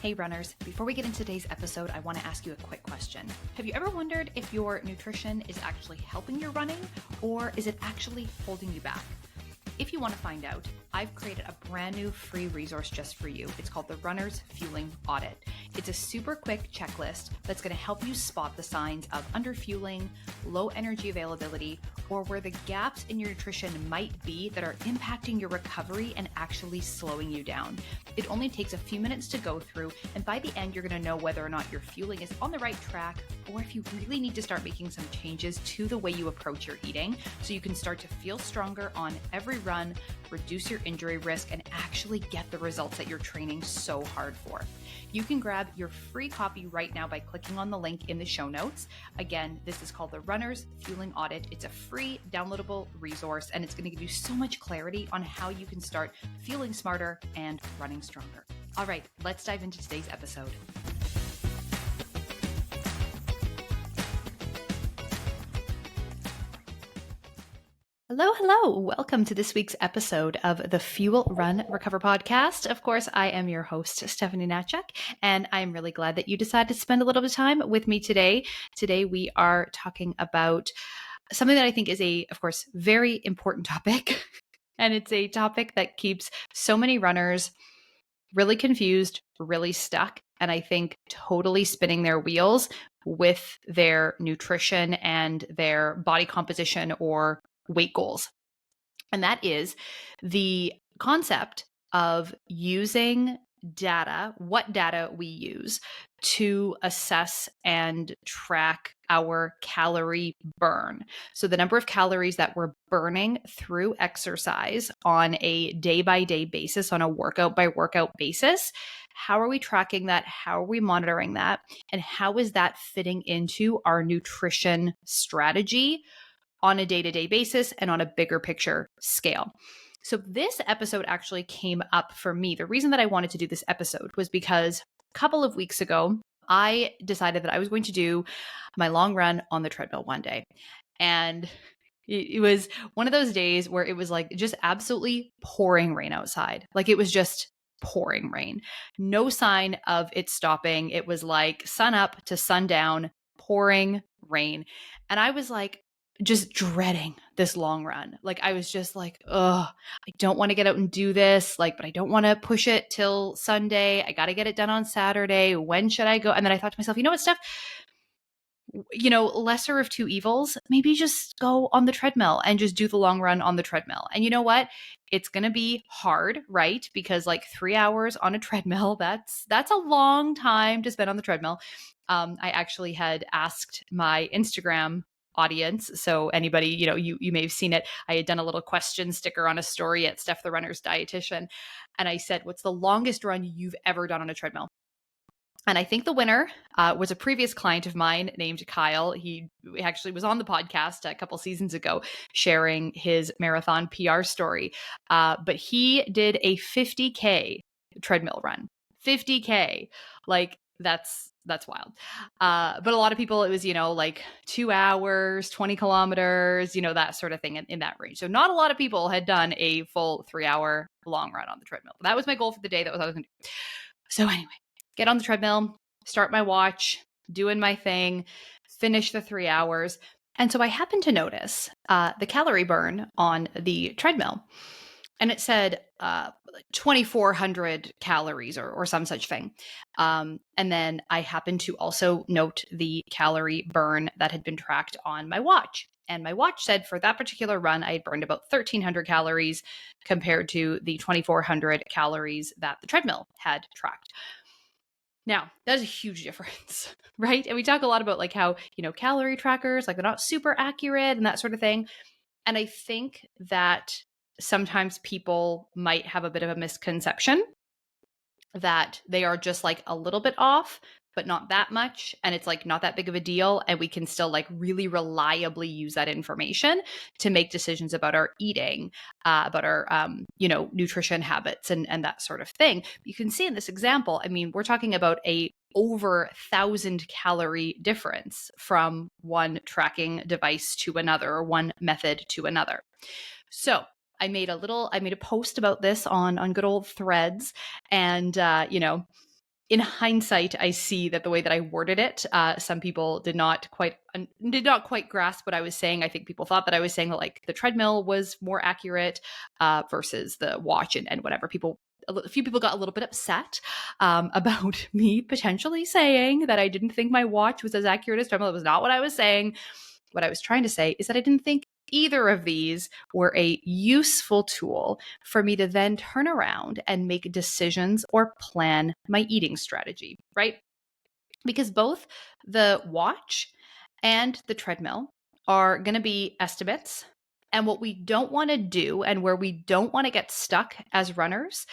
Hey runners, before we get into today's episode, I want to ask you a quick question. Have you ever wondered if your nutrition is actually helping your running or is it actually holding you back? If you want to find out, I've created a brand new free resource just for you. It's called the Runner's Fueling Audit. It's a super quick checklist that's going to help you spot the signs of underfueling, low energy availability, or where the gaps in your nutrition might be that are impacting your recovery and actually slowing you down. It only takes a few minutes to go through, and by the end, you're going to know whether or not your fueling is on the right track, or if you really need to start making some changes to the way you approach your eating so you can start to feel stronger on every run, reduce your injury risk, and actually get the results that you're training so hard for. You can grab your free copy right now by clicking on the link in the show notes. Again, this is called the Runner's Fueling Audit. It's a free downloadable resource, and it's going to give you so much clarity on how you can start feeling smarter and running stronger. All right, let's dive into today's episode. Hello. Welcome to this week's episode of the Fuel, Run, Recover podcast. Of course, I am your host, Stephanie Natchuk, and I'm really glad that you decided to spend a little bit of time with me today. Today, we are talking about something that I think is of course, very important topic. And it's a topic that keeps so many runners really confused, really stuck, and I think totally spinning their wheels with their nutrition and their body composition or weight goals. And that is the concept of using data, what data we use to assess and track our calorie burn. So the number of calories that we're burning through exercise on a day-by-day basis, on a workout-by-workout basis. How are we tracking that? How are we monitoring that? And how is that fitting into our nutrition strategy on a day-to-day basis and on a bigger picture scale? So this episode actually came up for me. The reason that I wanted to do this episode was because a couple of weeks ago, I decided that I was going to do my long run on the treadmill one day. And it was one of those days where it was like just absolutely pouring rain outside. Like it was just pouring rain. No sign of it stopping. It was like sun up to sundown, pouring rain. And I was like, just dreading this long run. Like I was just like, I don't want to get out and do this. Like, but I don't want to push it till Sunday. I got to get it done on Saturday. When should I go? And then I thought to myself, you know what, Steph? Lesser of two evils, maybe just go on the treadmill and just do the long run on the treadmill. And you know what? It's going to be hard, right? Because like 3 hours on a treadmill, that's a long time to spend on the treadmill. I actually had asked my Instagram audience. So anybody, you may have seen it. I had done a little question sticker on a story at Steph the Runner's Dietitian. And I said, what's the longest run you've ever done on a treadmill? And I think the winner was a previous client of mine named Kyle. He actually was on the podcast a couple seasons ago sharing his marathon PR story. But he did a 50K treadmill run. 50K. Like that's wild. But a lot of people, it was, like 2 hours, 20 kilometers, that sort of thing in that range. So not a lot of people had done a full 3-hour long run on the treadmill. That was my goal for the day. That was what I was going to do. So anyway, get on the treadmill, start my watch, doing my thing, finish the 3 hours. And so I happened to notice the calorie burn on the treadmill. And it said 2,400 calories or some such thing. And then I happened to also note the calorie burn that had been tracked on my watch. And my watch said for that particular run, I had burned about 1,300 calories compared to the 2,400 calories that the treadmill had tracked. Now, that's a huge difference, right? And we talk a lot about like how, calorie trackers, like they're not super accurate and that sort of thing. And I think that sometimes people might have a bit of a misconception that they are just like a little bit off, but not that much. And it's like not that big of a deal. And we can still like really reliably use that information to make decisions about our eating, about our, nutrition habits and that sort of thing. You can see in this example, I mean, we're talking about a over 1,000 calorie difference from one tracking device to another or one method to another. So I made a post about this on good old Threads, and in hindsight, I see that the way that I worded it, some people did not quite grasp what I was saying. I think people thought that I was saying that like the treadmill was more accurate versus the watch and whatever. A few people got a little bit upset about me potentially saying that I didn't think my watch was as accurate as treadmill. It was not what I was saying. What I was trying to say is that I didn't think either of these were a useful tool for me to then turn around and make decisions or plan my eating strategy, right? Because both the watch and the treadmill are going to be estimates. And what we don't want to do and where we don't want to get stuck as runners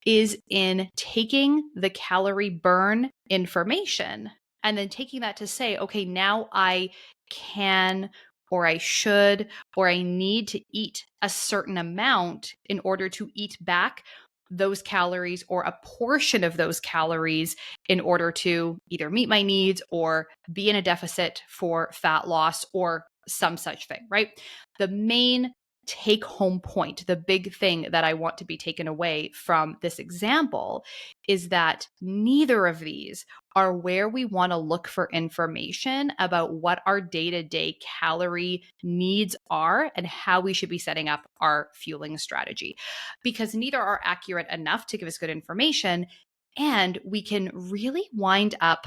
is in taking the calorie burn information and then taking that to say, okay, now I can or I should or I need to eat a certain amount in order to eat back those calories or a portion of those calories in order to either meet my needs or be in a deficit for fat loss or some such thing, right? The main take home point, the big thing that I want to be taken away from this example is that neither of these are where we want to look for information about what our day-to-day calorie needs are and how we should be setting up our fueling strategy, because neither are accurate enough to give us good information. And we can really wind up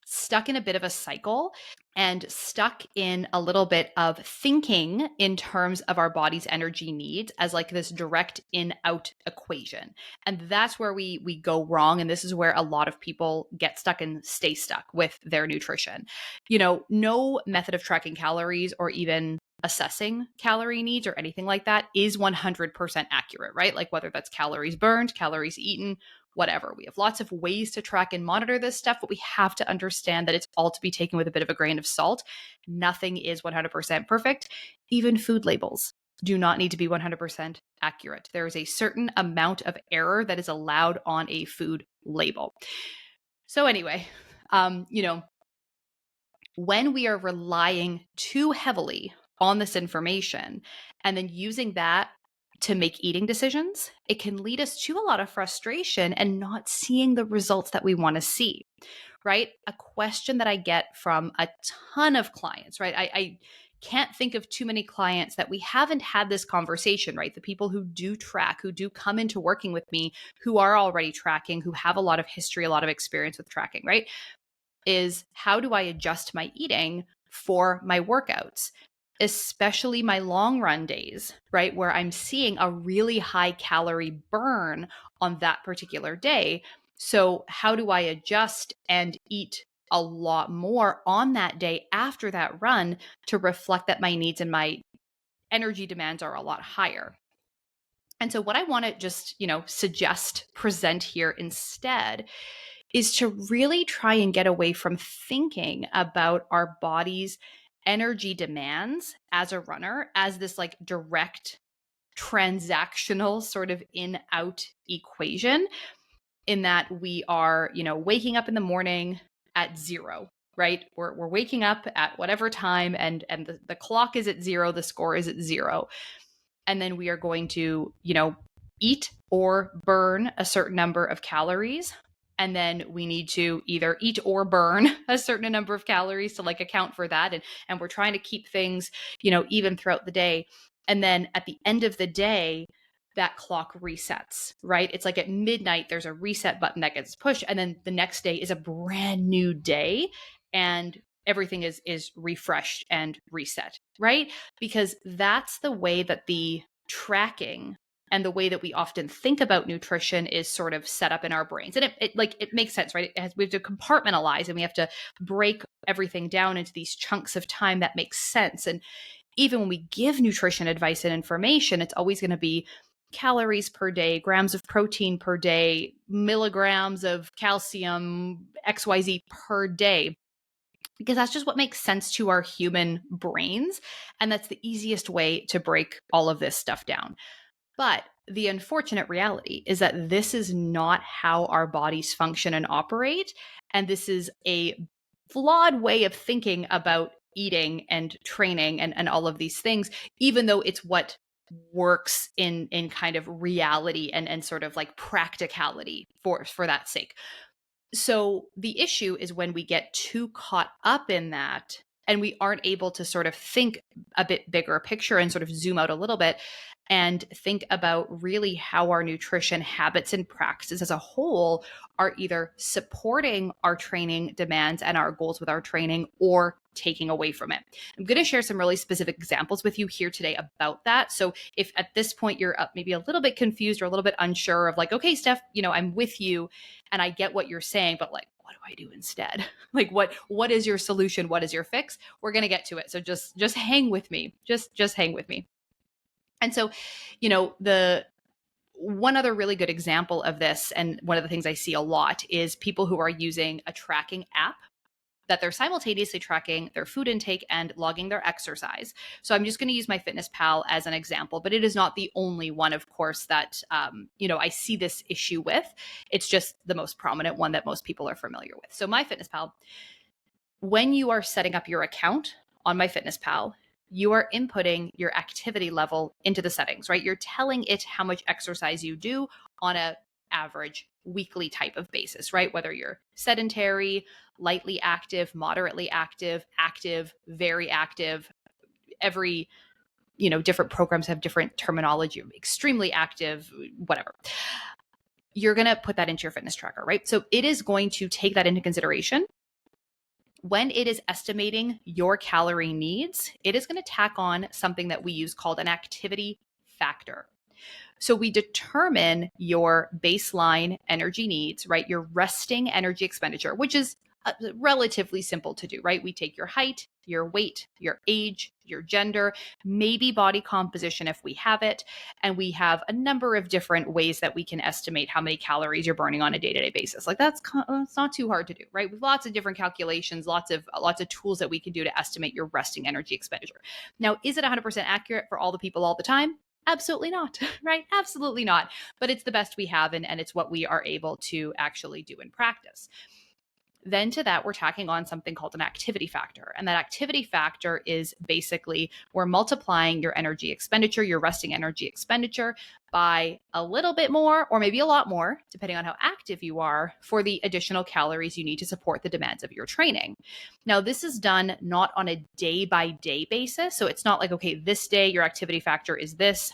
stuck in a bit of a cycle and stuck in a little bit of thinking in terms of our body's energy needs as like this direct in-out equation. And that's where we go wrong. And this is where a lot of people get stuck and stay stuck with their nutrition. You know, no method of tracking calories or even assessing calorie needs or anything like that is 100% accurate, right? Like whether that's calories burned, calories eaten, whatever. We have lots of ways to track and monitor this stuff, but we have to understand that it's all to be taken with a bit of a grain of salt. Nothing is 100% perfect. Even food labels do not need to be 100% accurate. There is a certain amount of error that is allowed on a food label. So anyway, when we are relying too heavily on this information and then using that to make eating decisions, it can lead us to a lot of frustration and not seeing the results that we want to see, right? A question that I get from a ton of clients, right? I can't think of too many clients that we haven't had this conversation, right? The people who do track, who do come into working with me, who are already tracking, who have a lot of history, a lot of experience with tracking, right? Is how do I adjust my eating for my workouts, especially my long run days, right? Where I'm seeing a really high calorie burn on that particular day. So, how do I adjust and eat a lot more on that day after that run to reflect that my needs and my energy demands are a lot higher? And so, what I want to just, present here instead is to really try and get away from thinking about our body's energy demands as a runner as this like direct transactional sort of in out equation, in that we are, waking up in the morning at zero, right? We're waking up at whatever time and the clock is at zero, the score is at zero. And then we are going to, eat or burn a certain number of calories. And then we need to either eat or burn a certain number of calories to like account for that. And we're trying to keep things, even throughout the day. And then at the end of the day, that clock resets, right? It's like at midnight, there's a reset button that gets pushed. And then the next day is a brand new day. And everything is refreshed and reset, right? Because that's the way that the tracking and the way that we often think about nutrition is sort of set up in our brains. And it makes sense, right? We have to compartmentalize and we have to break everything down into these chunks of time that makes sense. And even when we give nutrition advice and information, it's always going to be calories per day, grams of protein per day, milligrams of calcium, XYZ per day, because that's just what makes sense to our human brains. And that's the easiest way to break all of this stuff down. But the unfortunate reality is that this is not how our bodies function and operate. And this is a flawed way of thinking about eating and training and all of these things, even though it's what works in kind of reality and sort of like practicality for that sake. So the issue is when we get too caught up in that and we aren't able to sort of think a bit bigger picture and sort of zoom out a little bit and think about really how our nutrition habits and practices as a whole are either supporting our training demands and our goals with our training or taking away from it. I'm going to share some really specific examples with you here today about that. So if at this point you're maybe a little bit confused or a little bit unsure of like, okay, Steph, I'm with you and I get what you're saying, but like, what do I do instead? Like what is your solution? What is your fix? We're going to get to it. So just hang with me. Just hang with me. And so, the one other really good example of this, and one of the things I see a lot, is people who are using a tracking app that they're simultaneously tracking their food intake and logging their exercise. So I'm just going to use MyFitnessPal as an example, but it is not the only one, of course, that I see this issue with. It's just the most prominent one that most people are familiar with. So MyFitnessPal, when you are setting up your account on MyFitnessPal, you are inputting your activity level into the settings, right? You're telling it how much exercise you do on a average weekly type of basis, right? Whether you're sedentary, lightly active, moderately active, active, very active. Every, different programs have different terminology, extremely active, whatever. You're going to put that into your fitness tracker, right? So it is going to take that into consideration. When it is estimating your calorie needs, it is going to tack on something that we use called an activity factor. So we determine your baseline energy needs, right? Your resting energy expenditure, which is relatively simple to do, right? We take your height, your weight, your age, your gender, maybe body composition if we have it. And we have a number of different ways that we can estimate how many calories you're burning on a day-to-day basis. Like it's not too hard to do, right? With lots of different calculations, lots of tools that we can do to estimate your resting energy expenditure. Now, is it 100% accurate for all the people all the time? Absolutely not, right? Absolutely not. But it's the best we have, and it's what we are able to actually do in practice. Then to that, we're tacking on something called an activity factor. And that activity factor is basically we're multiplying your energy expenditure, your resting energy expenditure, by a little bit more or maybe a lot more, depending on how active you are, for the additional calories you need to support the demands of your training. Now, this is done not on a day-by-day basis. So it's not like, okay, this day your activity factor is this.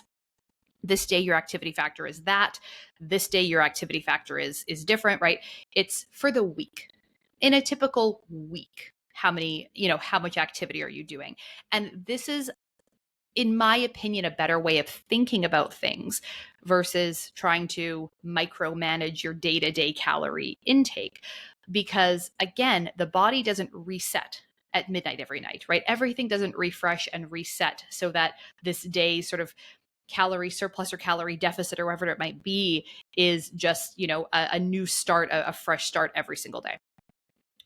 This day your activity factor is that. This day your activity factor is different, right? It's for the week. In a typical week, how much activity are you doing? And this is, in my opinion, a better way of thinking about things versus trying to micromanage your day-to-day calorie intake. Because again, the body doesn't reset at midnight every night, right? Everything doesn't refresh and reset so that this day's sort of calorie surplus or calorie deficit or whatever it might be is just, a new start, a fresh start every single day.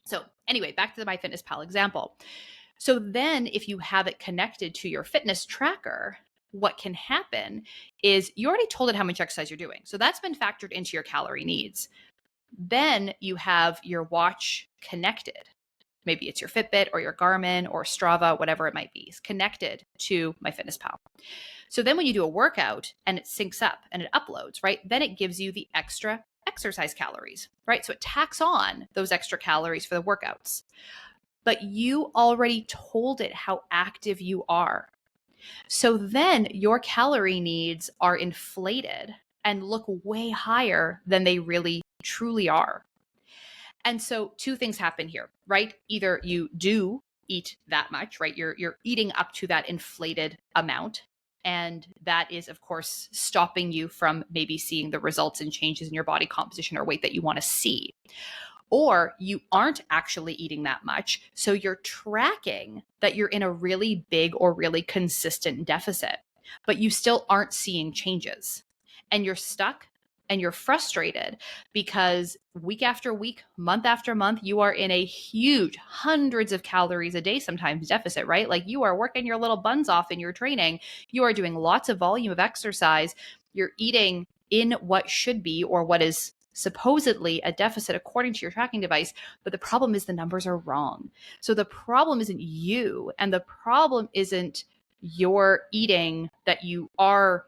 So anyway, back to the MyFitnessPal example. So then if you have it connected to your fitness tracker, what can happen is you already told it how much exercise you're doing. So that's been factored into your calorie needs. Then you have your watch connected. Maybe it's your Fitbit or your Garmin or Strava, whatever it might be. It's connected to MyFitnessPal. So then when you do a workout and it syncs up and it uploads, right, then it gives you the extra exercise calories, right? So it tacks on those extra calories for the workouts. But you already told it how active you are. So then your calorie needs are inflated and look way higher than they really truly are. And so two things happen here, right? Either you do eat that much, right? You're eating up to that inflated amount. And that is, of course, stopping you from maybe seeing the results and changes in your body composition or weight that you want to see. Or you aren't actually eating that much. So you're tracking that you're in a really big or really consistent deficit, but you still aren't seeing changes. And you're stuck and you're frustrated because week after week, month after month, you are in a huge hundreds of calories a day, sometimes deficit, right? Like you are working your little buns off in your training. You are doing lots of volume of exercise. You're eating in what should be or what is supposedly a deficit according to your tracking device, but the problem is the numbers are wrong. So the problem isn't you, and the problem isn't your eating that you are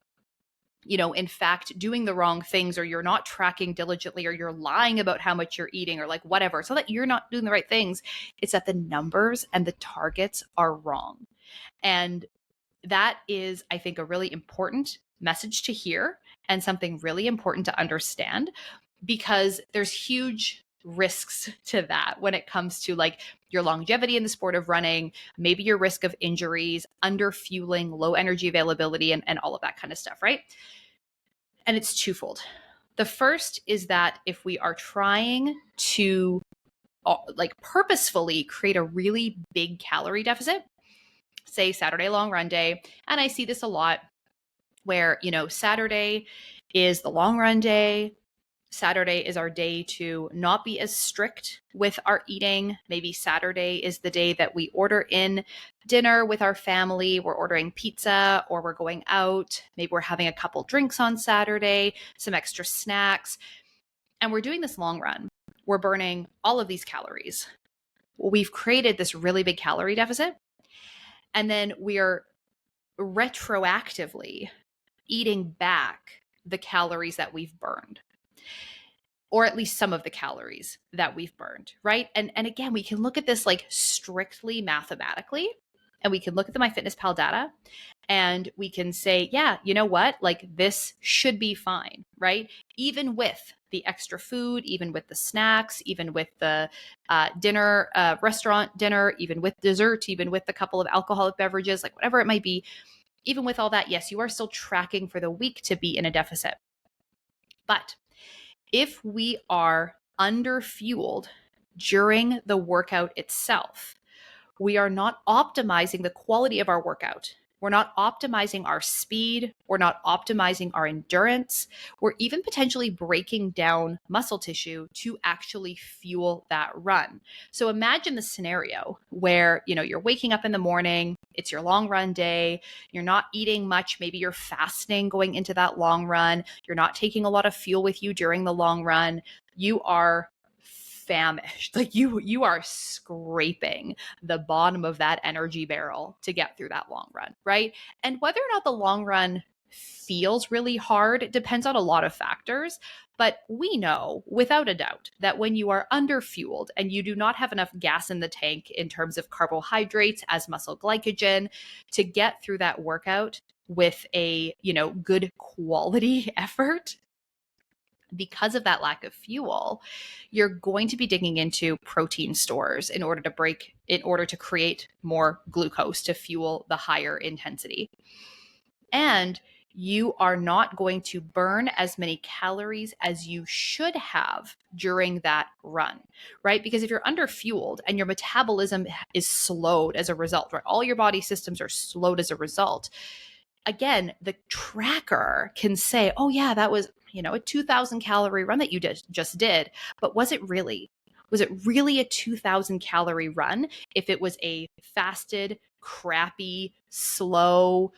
in fact, doing the wrong things, or you're not tracking diligently, or you're lying about how much you're eating, or like whatever, so that you're not doing the right things. It's that the numbers and the targets are wrong. And that is, I think, a really important message to hear and something really important to understand, because there's huge risks to that when it comes to like your longevity in the sport of running, maybe your risk of injuries, under fueling, low energy availability, and all of that kind of stuff, right? And it's twofold. The first is that if we are trying to like purposefully create a really big calorie deficit, say Saturday long run day, and I see this a lot where, Saturday is the long run day. Saturday is our day to not be as strict with our eating. Maybe Saturday is the day that we order in dinner with our family. We're ordering pizza, or we're going out. Maybe we're having a couple drinks on Saturday, some extra snacks. And we're doing this long run. We're burning all of these calories. Well, we've created this really big calorie deficit. And then we are retroactively eating back the calories that we've burned, or at least some of the calories that we've burned, right? And again, we can look at this like strictly mathematically, and we can look at the MyFitnessPal data, and we can say, yeah, you know what? Like this should be fine, right? Even with the extra food, even with the snacks, even with the dinner, restaurant dinner, even with dessert, even with the couple of alcoholic beverages, like whatever it might be, even with all that, yes, you are still tracking for the week to be in a deficit. But if we are underfueled during the workout itself, we are not optimizing the quality of our workout. We're not optimizing our speed. We're not optimizing our endurance. We're even potentially breaking down muscle tissue to actually fuel that run. So imagine the scenario where, you're waking up in the morning, it's your long run day, you're not eating much, maybe you're fasting going into that long run, you're not taking a lot of fuel with you during the long run, you are famished, like you are scraping the bottom of that energy barrel to get through that long run, right? And whether or not the long run feels really hard depends on a lot of factors, but we know without a doubt that when you are underfueled and you do not have enough gas in the tank in terms of carbohydrates as muscle glycogen to get through that workout with a, good quality effort, because of that lack of fuel, you're going to be digging into protein stores in order to create more glucose to fuel the higher intensity. And you are not going to burn as many calories as you should have during that run, right? Because if you're underfueled and your metabolism is slowed as a result, right? All your body systems are slowed as a result. Again, the tracker can say, oh yeah, that was, a 2,000 calorie run that you just did. But was it really? Was it really a 2,000 calorie run if it was a fasted, crappy, slow,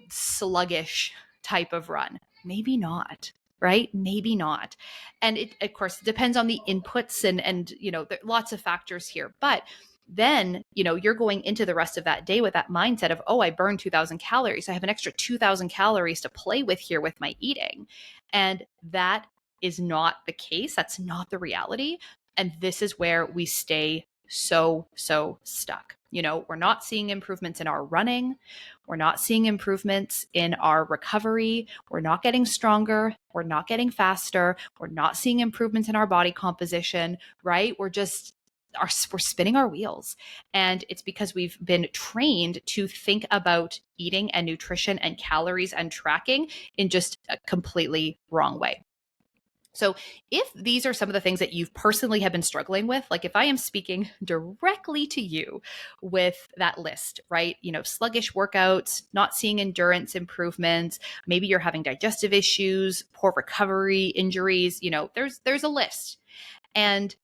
sluggish type of run? Maybe not, right? Maybe not. And it, of course, depends on the inputs and there are lots of factors here. But then, you're going into the rest of that day with that mindset of, oh, I burned 2,000 calories. I have an extra 2,000 calories to play with here with my eating. And that is not the case. That's not the reality. And this is where we stay so stuck. We're not seeing improvements in our running. We're not seeing improvements in our recovery. We're not getting stronger. We're not getting faster. We're not seeing improvements in our body composition, right? We're spinning our wheels. And it's because we've been trained to think about eating and nutrition and calories and tracking in just a completely wrong way. So if these are some of the things that you've personally have been struggling with, like if I am speaking directly to you with that list, right? Sluggish workouts, not seeing endurance improvements, maybe you're having digestive issues, poor recovery, injuries, there's a list. And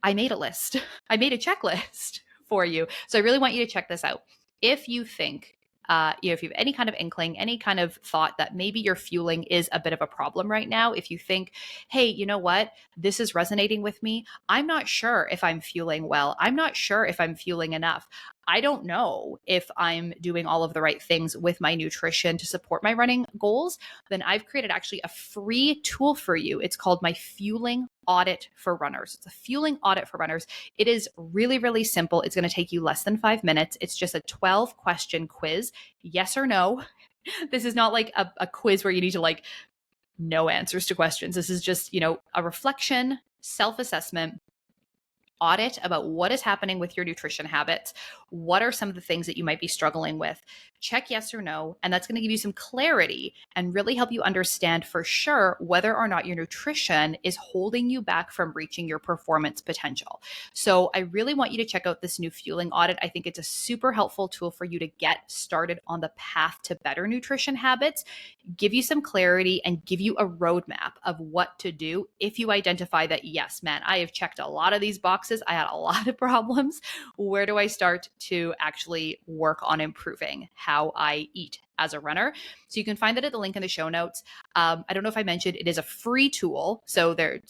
I made a list. I made a checklist for you. So I really want you to check this out. If you think, if you have any kind of inkling, any kind of thought that maybe your fueling is a bit of a problem right now, if you think, hey, you know what, this is resonating with me. I'm not sure if I'm fueling well. I'm not sure if I'm fueling enough. I don't know if I'm doing all of the right things with my nutrition to support my running goals, then I've created actually a free tool for you. It's called my Fueling Audit for Runners. It's a fueling audit for runners. It is really, really simple. It's going to take you less than 5 minutes. It's just a 12-question quiz, yes or no. This is not like a quiz where you need to like know answers to questions. This is just, a reflection, self-assessment audit about what is happening with your nutrition habits. What are some of the things that you might be struggling with? Check yes or no. And that's going to give you some clarity and really help you understand for sure whether or not your nutrition is holding you back from reaching your performance potential. So I really want you to check out this new fueling audit. I think it's a super helpful tool for you to get started on the path to better nutrition habits, give you some clarity, and give you a roadmap of what to do if you identify that, yes, man, I have checked a lot of these boxes. I had a lot of problems. Where do I start to actually work on improving how I eat as a runner? So you can find that at the link in the show notes. I don't know if I mentioned it is a free tool. So don't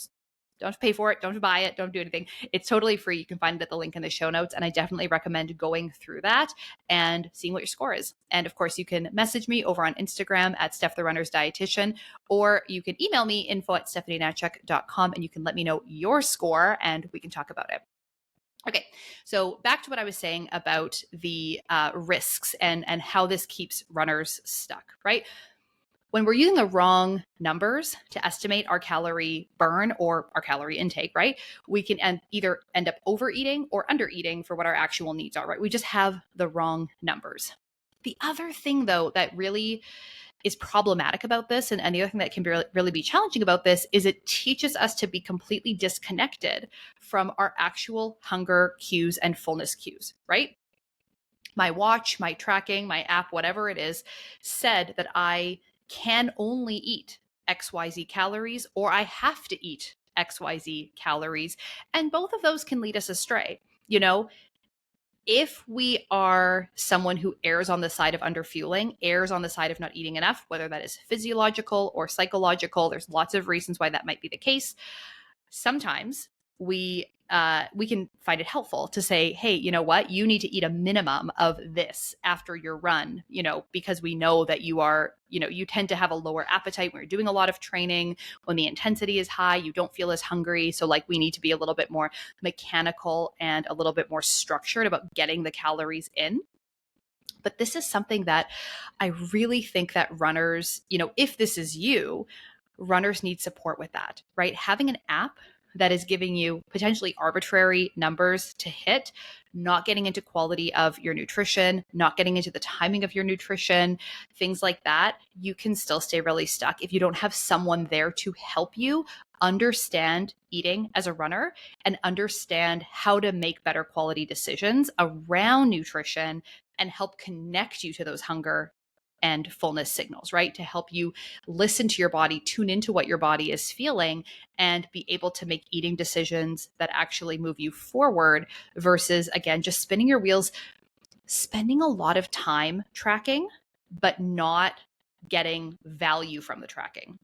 have to pay for it. Don't have to buy it. Don't do anything. It's totally free. You can find it at the link in the show notes. And I definitely recommend going through that and seeing what your score is. And of course, you can message me over on Instagram at Steph the Runner's Dietitian, or you can email me info@stephanienatchek.com and you can let me know your score and we can talk about it. Okay, so back to what I was saying about the risks and how this keeps runners stuck, right? When we're using the wrong numbers to estimate our calorie burn or our calorie intake, right, we can either end up overeating or undereating for what our actual needs are, right? We just have the wrong numbers. The other thing, though, that really is problematic about this, and the other thing that can really be challenging about this, is it teaches us to be completely disconnected from our actual hunger cues and fullness cues, right? My watch, my tracking, my app, whatever it is, said that I can only eat XYZ calories, or I have to eat XYZ calories. And both of those can lead us astray. If we are someone who errs on the side of underfueling, errs on the side of not eating enough, whether that is physiological or psychological, there's lots of reasons why that might be the case. Sometimes we can find it helpful to say, hey, you know what? You need to eat a minimum of this after your run, because we know that you tend to have a lower appetite when you're doing a lot of training. When the intensity is high, you don't feel as hungry. So like we need to be a little bit more mechanical and a little bit more structured about getting the calories in. But this is something that I really think that runners, if this is you, runners need support with that, right? Having an app that is giving you potentially arbitrary numbers to hit, not getting into quality of your nutrition, not getting into the timing of your nutrition, things like that, you can still stay really stuck if you don't have someone there to help you understand eating as a runner and understand how to make better quality decisions around nutrition and help connect you to those hunger and fullness signals, right? To help you listen to your body, tune into what your body is feeling, and be able to make eating decisions that actually move you forward versus, again, just spinning your wheels, spending a lot of time tracking, but not getting value from the tracking,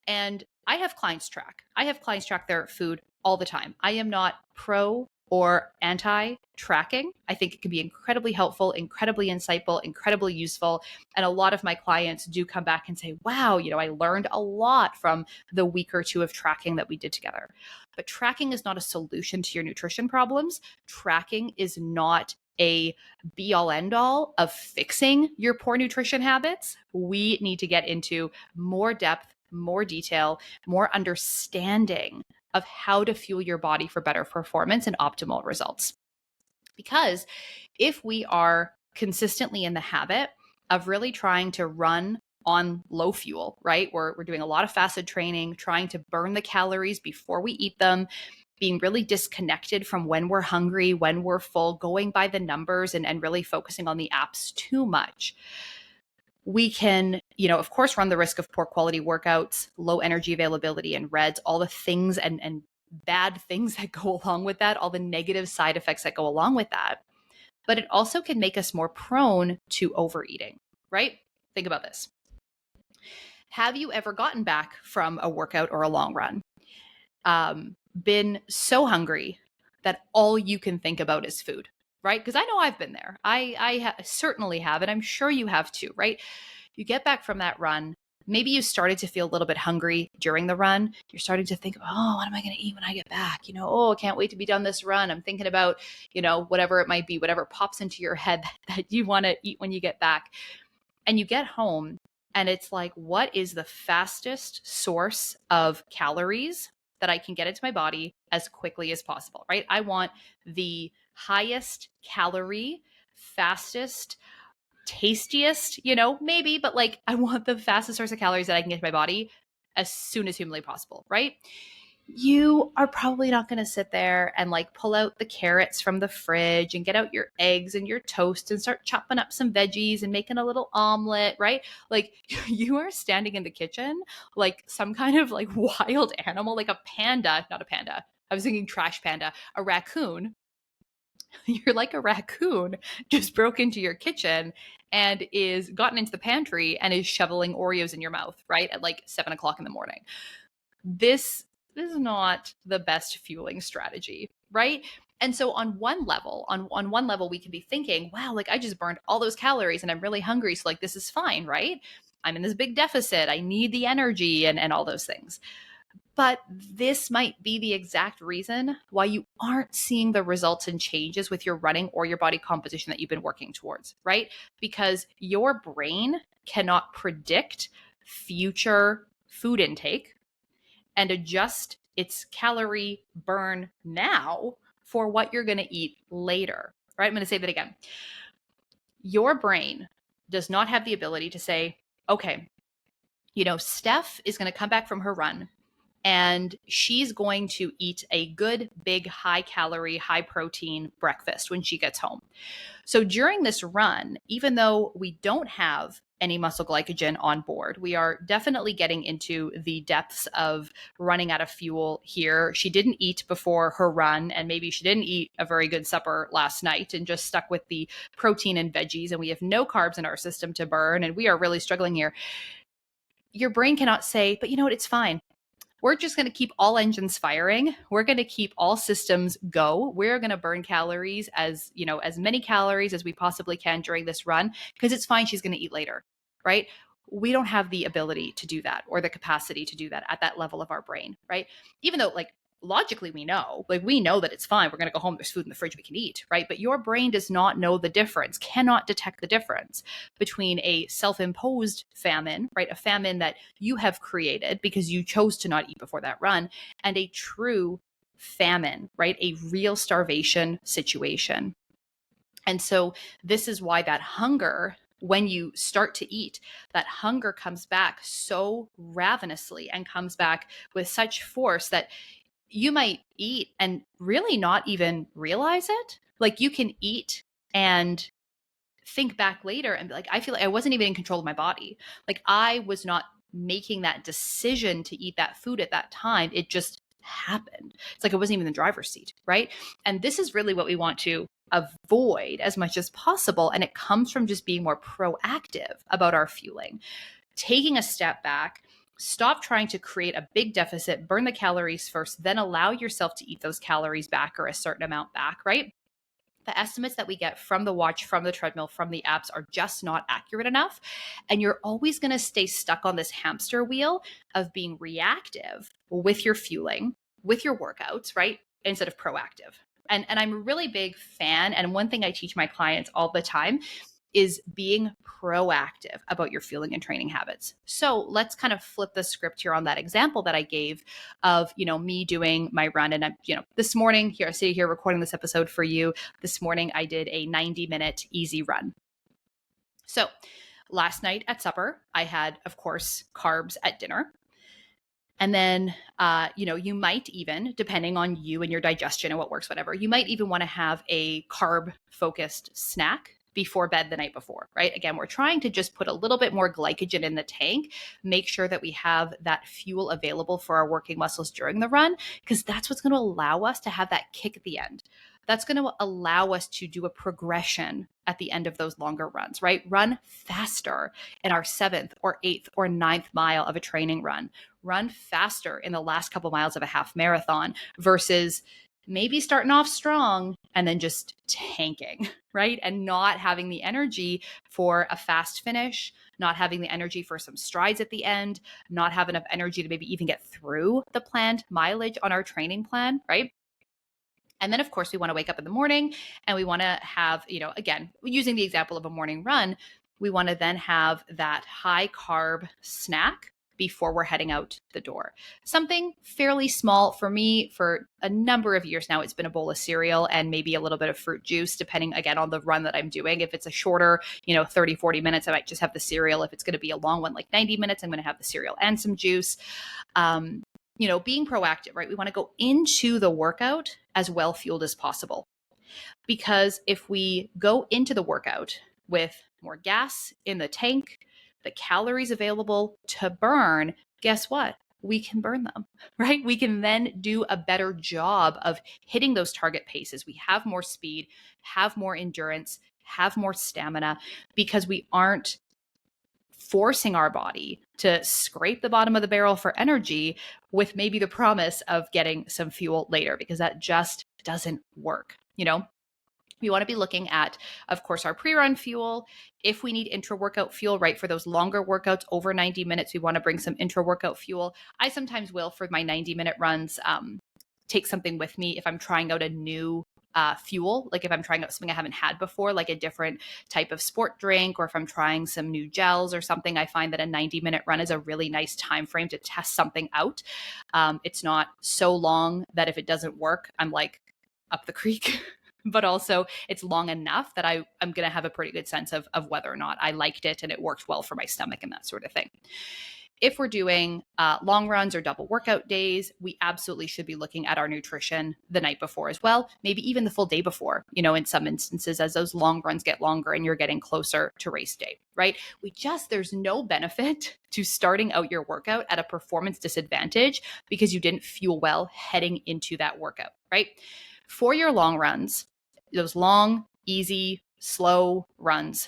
And I have clients track. Their food all the time. I am not pro or anti-tracking. I think it can be incredibly helpful, incredibly insightful, incredibly useful. And a lot of my clients do come back and say, wow, I learned a lot from the week or two of tracking that we did together. But tracking is not a solution to your nutrition problems. Tracking is not a be all end all of fixing your poor nutrition habits. We need to get into more depth, more detail, more understanding of how to fuel your body for better performance and optimal results. Because if we are consistently in the habit of really trying to run on low fuel, right? We're doing a lot of fasted training, trying to burn the calories before we eat them, being really disconnected from when we're hungry, when we're full, going by the numbers and really focusing on the apps too much. We can, of course, run the risk of poor quality workouts, low energy availability and REDs, all the things and bad things that go along with that, all the negative side effects that go along with that. But it also can make us more prone to overeating, right? Think about this. Have you ever gotten back from a workout or a long run, been so hungry that all you can think about is food? right? Because I know I've been there. I certainly have, and I'm sure you have too, right? You get back from that run. Maybe you started to feel a little bit hungry during the run. You're starting to think, oh, what am I going to eat when I get back? Oh, I can't wait to be done this run. I'm thinking about, whatever it might be, whatever pops into your head that you want to eat when you get back. And you get home and it's like, what is the fastest source of calories that I can get into my body as quickly as possible, right? I want the highest calorie, fastest, tastiest, maybe, but like I want the fastest source of calories that I can get to my body as soon as humanly possible, right? You are probably not going to sit there and like pull out the carrots from the fridge and get out your eggs and your toast and start chopping up some veggies and making a little omelet, right? Like you are standing in the kitchen like some kind of like wild animal, like a panda, not a panda. I was thinking trash panda, a raccoon. You're like a raccoon just broke into your kitchen and is gotten into the pantry and is shoveling Oreos in your mouth, right? At like 7 o'clock in the morning. This is not the best fueling strategy, right? And so on one level, we can be thinking, wow, like I just burned all those calories and I'm really hungry. So like this is fine, right? I'm in this big deficit. I need the energy and all those things. But this might be the exact reason why you aren't seeing the results and changes with your running or your body composition that you've been working towards, right? Because your brain cannot predict future food intake and adjust its calorie burn now for what you're going to eat later, right? I'm going to say that again. Your brain does not have the ability to say, okay, Steph is going to come back from her run and she's going to eat a good, big, high calorie, high protein breakfast when she gets home. So during this run, even though we don't have any muscle glycogen on board, we are definitely getting into the depths of running out of fuel here. She didn't eat before her run, and maybe she didn't eat a very good supper last night and just stuck with the protein and veggies, and we have no carbs in our system to burn, and we are really struggling here. Your brain cannot say, but you know what, it's fine. We're just going to keep all engines firing. We're going to keep all systems go. We're going to burn calories as many calories as we possibly can during this run because it's fine. She's going to eat later, right? We don't have the ability to do that or the capacity to do that at that level of our brain, right? Even though like logically we know that it's fine. We're going to go home. There's food in the fridge we can eat, right? But your brain does not know the difference, cannot detect the difference between a self-imposed famine, right? A famine that you have created because you chose to not eat before that run, and a true famine, right? A real starvation situation. And so this is why that hunger, when you start to eat, that hunger comes back so ravenously and comes back with such force that you might eat and really not even realize it. Like you can eat and think back later and be like, I feel like I wasn't even in control of my body. Like I was not making that decision to eat that food at that time. It just happened. It's like I wasn't even in the driver's seat, right? And this is really what we want to avoid as much as possible. And it comes from just being more proactive about our fueling, taking a step back. Stop trying to create a big deficit, burn the calories first, then allow yourself to eat those calories back or a certain amount back, right? The estimates that we get from the watch, from the treadmill, from the apps are just not accurate enough. And you're always going to stay stuck on this hamster wheel of being reactive with your fueling, with your workouts, right? Instead of proactive. And I'm a really big fan. And one thing I teach my clients all the time is being proactive about your fueling and training habits. So let's kind of flip the script here on that example that I gave of, me doing my run. And I'm, this morning here, I sit here recording this episode for you. This morning, I did a 90-minute easy run. So last night at supper, I had, of course, carbs at dinner. And then, you might even, depending on you and your digestion and what works, whatever, you might even want to have a carb focused snack before bed the night before, right? Again, we're trying to just put a little bit more glycogen in the tank, make sure that we have that fuel available for our working muscles during the run, because that's what's going to allow us to have that kick at the end. That's going to allow us to do a progression at the end of those longer runs, right? Run faster in our 7th or 8th or 9th mile of a training run. Run faster in the last couple miles of a half marathon versus maybe starting off strong and then just tanking, right? And not having the energy for a fast finish, not having the energy for some strides at the end, not have enough energy to maybe even get through the planned mileage on our training plan, right? And then, of course, we want to wake up in the morning and we want to have, again, using the example of a morning run, we want to then have that high carb snack before we're heading out the door. Something fairly small for me for a number of years now. It's been a bowl of cereal and maybe a little bit of fruit juice, depending again on the run that I'm doing. If it's a shorter, 30, 40 minutes, I might just have the cereal. If it's going to be a long one, like 90 minutes, I'm going to have the cereal and some juice. Being proactive, right? We want to go into the workout as well fueled as possible. Because if we go into the workout with more gas in the tank, the calories available to burn, guess what? We can burn them, right? We can then do a better job of hitting those target paces. We have more speed, have more endurance, have more stamina because we aren't forcing our body to scrape the bottom of the barrel for energy with maybe the promise of getting some fuel later, because that just doesn't work. We want to be looking at, of course, our pre-run fuel. If we need intra-workout fuel, right, for those longer workouts over 90 minutes, we want to bring some intra-workout fuel. I sometimes will, for my 90-minute runs, take something with me if I'm trying out a new fuel, like if I'm trying out something I haven't had before, like a different type of sport drink, or if I'm trying some new gels or something. I find that a 90-minute run is a really nice time frame to test something out. It's not so long that if it doesn't work, I'm like up the creek. But also it's long enough that I'm going to have a pretty good sense of whether or not I liked it and it worked well for my stomach and that sort of thing. If we're doing long runs or double workout days, we absolutely should be looking at our nutrition the night before as well, maybe even the full day before, in some instances, as those long runs get longer and you're getting closer to race day, right? There's no benefit to starting out your workout at a performance disadvantage because you didn't fuel well heading into that workout, right? For your long runs, those long, easy, slow runs,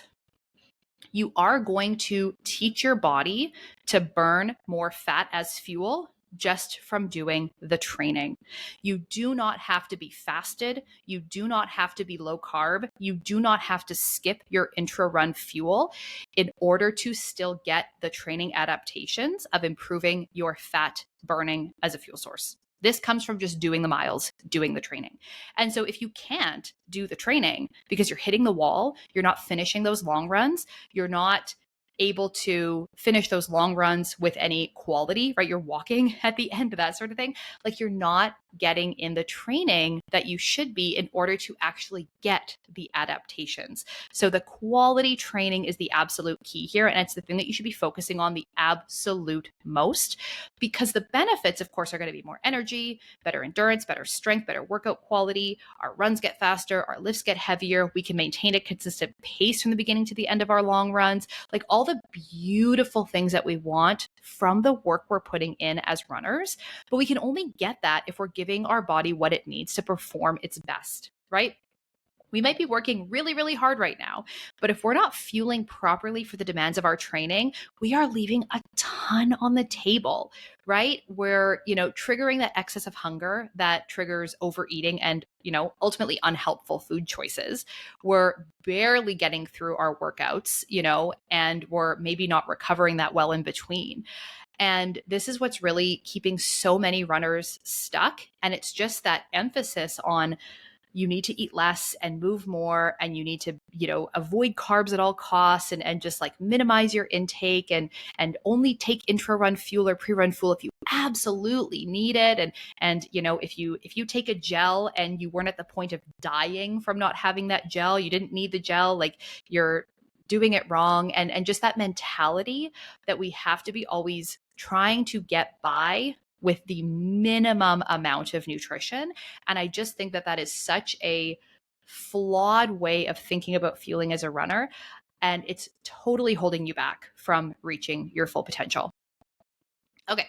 you are going to teach your body to burn more fat as fuel just from doing the training. You do not have to be fasted. You do not have to be low carb. You do not have to skip your intra-run fuel in order to still get the training adaptations of improving your fat burning as a fuel source. This comes from just doing the miles, doing the training. And so if you can't do the training because you're hitting the wall, you're not finishing those long runs, you're not able to finish those long runs with any quality, right? You're walking at the end, that sort of thing. Like you're not getting in the training that you should be in order to actually get the adaptations. So the quality training is the absolute key here. And it's the thing that you should be focusing on the absolute most, because the benefits, of course, are going to be more energy, better endurance, better strength, better workout quality. Our runs get faster, our lifts get heavier. We can maintain a consistent pace from the beginning to the end of our long runs. Like all the beautiful things that we want from the work we're putting in as runners. But we can only get that if we're giving our body what it needs to perform its best, right? We might be working really, really hard right now, but if we're not fueling properly for the demands of our training, we are leaving a ton on the table, right? We're, triggering that excess of hunger that triggers overeating and, ultimately unhelpful food choices. We're barely getting through our workouts, and we're maybe not recovering that well in between. And this is what's really keeping so many runners stuck. And it's just that emphasis on you need to eat less and move more, and you need to, avoid carbs at all costs and just like minimize your intake and only take intra-run fuel or pre-run fuel if you absolutely need it. And if you take a gel and you weren't at the point of dying from not having that gel, you didn't need the gel, like you're doing it wrong. And just that mentality that we have to be always trying to get by with the minimum amount of nutrition. And I just think that is such a flawed way of thinking about fueling as a runner. And it's totally holding you back from reaching your full potential. Okay.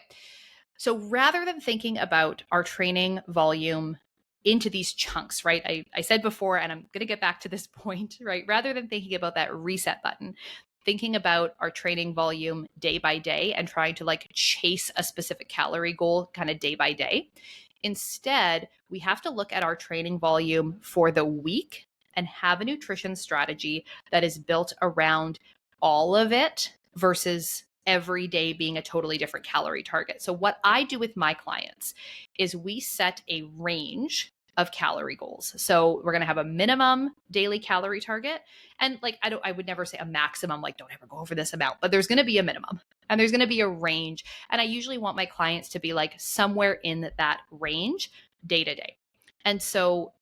So rather than thinking about our training volume into these chunks, right? I said before, and I'm going to get back to this point, right? Rather than thinking about that reset button, thinking about our training volume day by day and trying to like chase a specific calorie goal kind of day by day, Instead, we have to look at our training volume for the week and have a nutrition strategy that is built around all of it versus every day being a totally different calorie target. So what I do with my clients is we set a range of calorie goals. So we're going to have a minimum daily calorie target. And like, I would never say a maximum, like don't ever go over this amount, but there's going to be a minimum and there's going to be a range. And I usually want my clients to be like somewhere in that range day to day. And so,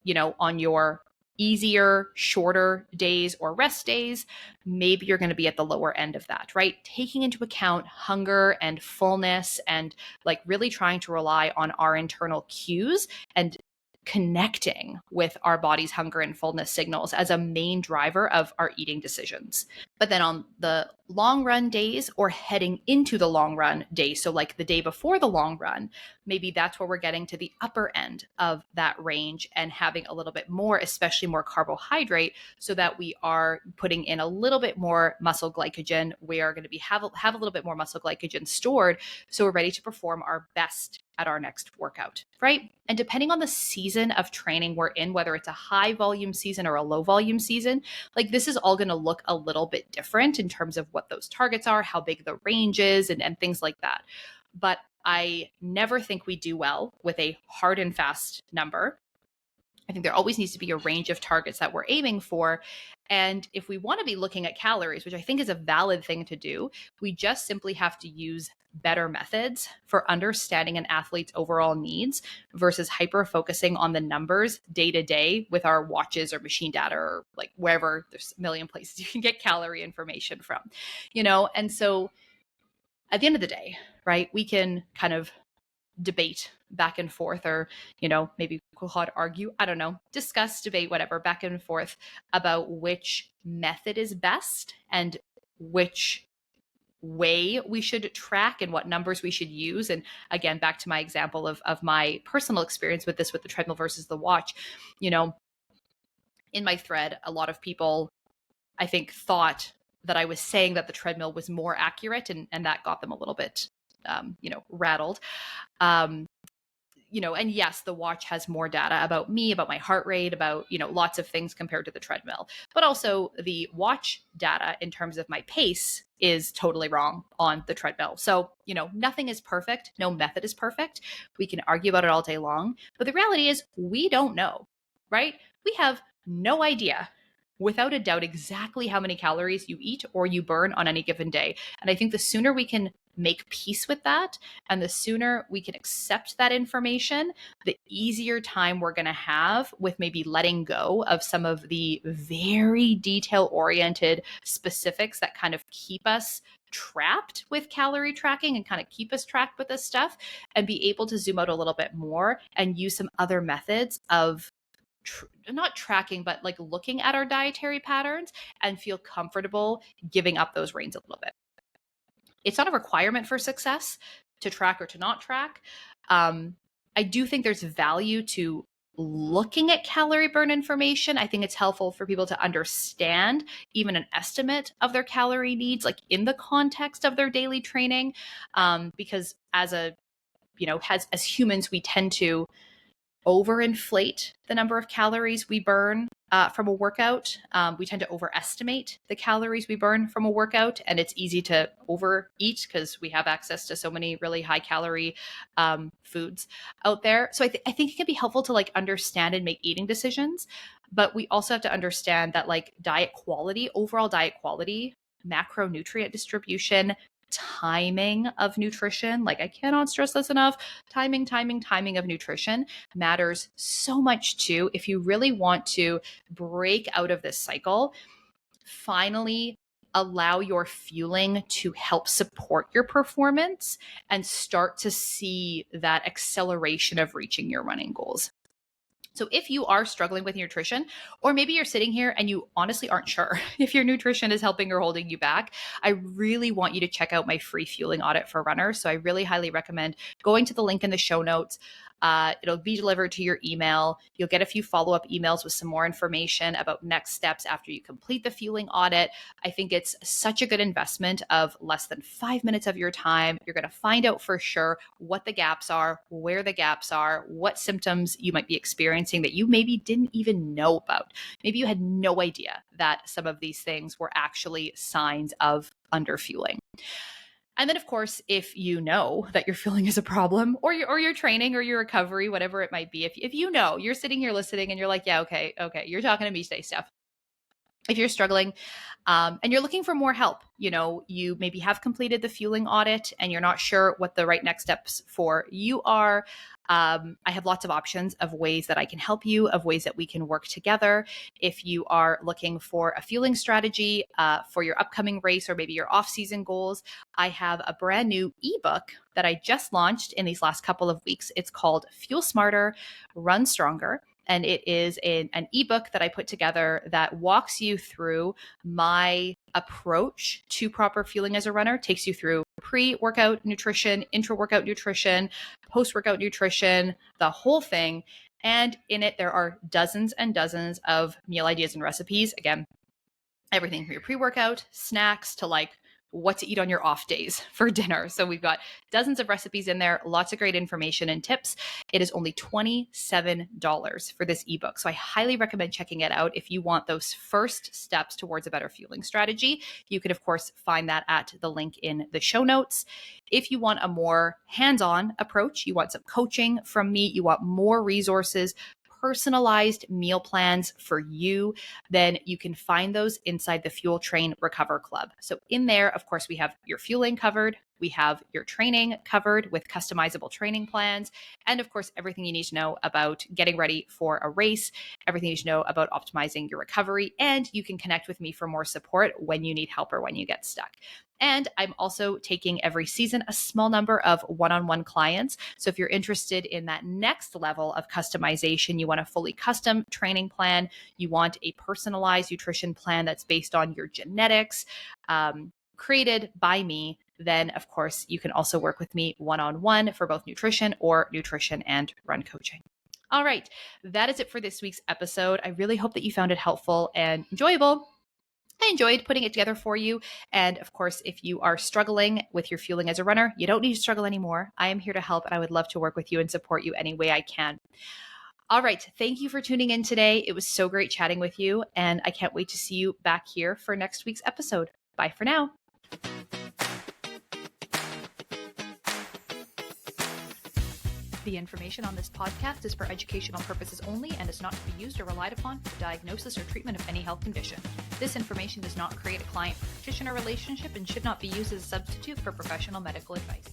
on your easier, shorter days or rest days, maybe you're going to be at the lower end of that, right? Taking into account hunger and fullness and like really trying to rely on our internal cues and connecting with our body's hunger and fullness signals as a main driver of our eating decisions. But then on the long run days or heading into the long run days, so like the day before the long run, maybe that's where we're getting to the upper end of that range and having a little bit more, especially more carbohydrate, so that we are putting in a little bit more muscle glycogen. We are going to have a little bit more muscle glycogen stored, so we're ready to perform our best at our next workout, right? And depending on the season of training we're in, whether it's a high volume season or a low volume season, like this is all going to look a little bit different in terms of what those targets are, how big the range is, and things like that. But I never think we do well with a hard and fast number. I think there always needs to be a range of targets that we're aiming for. And if we want to be looking at calories, which I think is a valid thing to do, we just simply have to use better methods for understanding an athlete's overall needs versus hyper focusing on the numbers day to day with our watches or machine data or like wherever there's a million places you can get calorie information from, And so at the end of the day, right, we can kind of debate back and forth or, maybe we'll call it argue, I don't know, discuss, debate, whatever, back and forth about which method is best and which way we should track and what numbers we should use. And again, back to my example of my personal experience with this, with the treadmill versus the watch, in my thread, a lot of people, I think, thought that I was saying that the treadmill was more accurate and that got them a little bit, rattled. And yes, the watch has more data about me, about my heart rate, about, lots of things compared to the treadmill. But also the watch data in terms of my pace is totally wrong on the treadmill. So, nothing is perfect. No method is perfect. We can argue about it all day long. But the reality is we don't know, right? We have no idea without a doubt exactly how many calories you eat or you burn on any given day. And I think the sooner we can make peace with that and the sooner we can accept that information, the easier time we're going to have with maybe letting go of some of the very detail-oriented specifics that kind of keep us trapped with calorie tracking and kind of keep us trapped with this stuff and be able to zoom out a little bit more and use some other methods of not tracking, but like looking at our dietary patterns and feel comfortable giving up those reins a little bit. It's not a requirement for success to track or to not track. I do think there's value to looking at calorie burn information. I think it's helpful for people to understand even an estimate of their calorie needs, like in the context of their daily training, because as humans, we tend to overinflate the number of calories we burn from a workout. We tend to overestimate the calories we burn from a workout, and it's easy to overeat because we have access to so many really high calorie foods out there. So I think it can be helpful to like understand and make eating decisions, but we also have to understand that like overall diet quality, macronutrient distribution, timing of nutrition. Like I cannot stress this enough. Timing of nutrition matters so much too. If you really want to break out of this cycle, finally allow your fueling to help support your performance and start to see that acceleration of reaching your running goals. So if you are struggling with nutrition, or maybe you're sitting here and you honestly aren't sure if your nutrition is helping or holding you back, I really want you to check out my free fueling audit for runners. So I really highly recommend going to the link in the show notes. It'll be delivered to your email. You'll get a few follow-up emails with some more information about next steps after you complete the fueling audit. I think it's such a good investment of less than 5 minutes of your time. You're going to find out for sure what the gaps are, where the gaps are, what symptoms you might be experiencing that you maybe didn't even know about. Maybe you had no idea that some of these things were actually signs of underfueling. And then, of course, if you know that your fueling is a problem, or your training or your recovery, whatever it might be, if you know, you're sitting here listening and you're like, yeah, okay, you're talking to me today, Steph. If you're struggling and you're looking for more help, you maybe have completed the fueling audit and you're not sure what the right next steps for you are. I have lots of options of ways that I can help you, of ways that we can work together. If you are looking for a fueling strategy for your upcoming race or maybe your off-season goals, I have a brand new ebook that I just launched in these last couple of weeks. It's called Fuel Smarter, Run Stronger. And it is an ebook that I put together that walks you through my approach to proper fueling as a runner, takes you through pre-workout nutrition, intra-workout nutrition, post-workout nutrition, the whole thing. And in it, there are dozens and dozens of meal ideas and recipes. Again, everything from your pre-workout snacks to like what to eat on your off days for dinner. So we've got dozens of recipes in there, lots of great information and tips. It is only $27 for this ebook. So I highly recommend checking it out if you want those first steps towards a better fueling strategy. You can, of course, find that at the link in the show notes. If you want a more hands-on approach, you want some coaching from me, you want more resources, personalized meal plans for you, then you can find those inside the Fuel Train Recover Club. So in there, of course, we have your fueling covered, we have your training covered with customizable training plans, and of course, everything you need to know about getting ready for a race, everything you need to know about optimizing your recovery, and you can connect with me for more support when you need help or when you get stuck. And I'm also taking every season a small number of one-on-one clients. So if you're interested in that next level of customization, you want a fully custom training plan, you want a personalized nutrition plan that's based on your genetics, created by me, then of course you can also work with me one-on-one for both nutrition or nutrition and run coaching. All right, that is it for this week's episode. I really hope that you found it helpful and enjoyable. I enjoyed putting it together for you. And of course, if you are struggling with your fueling as a runner, you don't need to struggle anymore. I am here to help, and I would love to work with you and support you any way I can. All right. Thank you for tuning in today. It was so great chatting with you, and I can't wait to see you back here for next week's episode. Bye for now. The information on this podcast is for educational purposes only and is not to be used or relied upon for diagnosis or treatment of any health condition. This information does not create a client-practitioner relationship and should not be used as a substitute for professional medical advice.